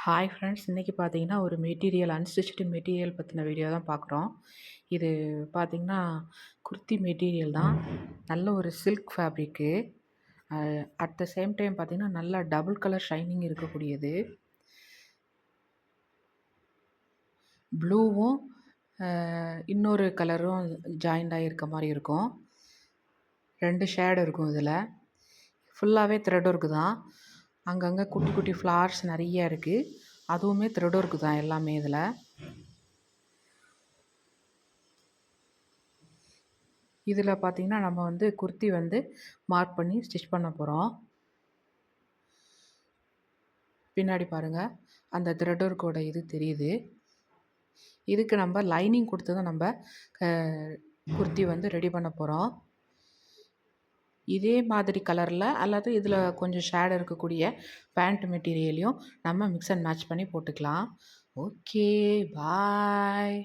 Hi friends, இன்றைக்கி பார்த்தீங்கன்னா ஒரு மெட்டீரியல் அன்ஸ்டிச்டு மெட்டீரியல் பற்றின வீடியோ தான் பார்க்குறோம். இது பார்த்திங்கன்னா குர்த்தி மெட்டீரியல் தான். நல்ல ஒரு silk fabric. At the same time பார்த்திங்கன்னா நல்லா டபுள் கலர் ஷைனிங் இருக்கக்கூடியது. ப்ளூவும் இன்னொரு கலரும் ஜாயிண்ட் ஆகியிருக்க மாதிரி இருக்கும். 2 ஷேடு இருக்கும் இதில். ஃபுல்லாகவே த்ரெட் ஒர்க்கு தான். அங்கங்கே குட்டி குட்டி ஃப்ளார்ஸ் நிறைய இருக்குது. அதுவுமே த்ரெட் ஒர்க்கு தான் எல்லாமே இதில். இதில் பார்த்திங்கன்னா நம்ம வந்து குர்த்தி வந்து மார்க் பண்ணி ஸ்டிச் பண்ண போகிறோம். பின்னாடி பாருங்கள், அந்த த்ரெட் ஒர்க்கோட இது தெரியுது. இதுக்கு நம்ம லைனிங் கொடுத்து தான் நம்ம குர்த்தி வந்து ரெடி பண்ண போகிறோம். இதே மாதிரி கலரில் அல்லது இதில் கொஞ்சம் ஷேடு இருக்கக்கூடிய பேண்ட் மெட்டீரியலையும் நம்ம மிக்ஸ் அண்ட் மேட்ச் பண்ணி போட்டுக்கலாம். ஓகே, பாய்.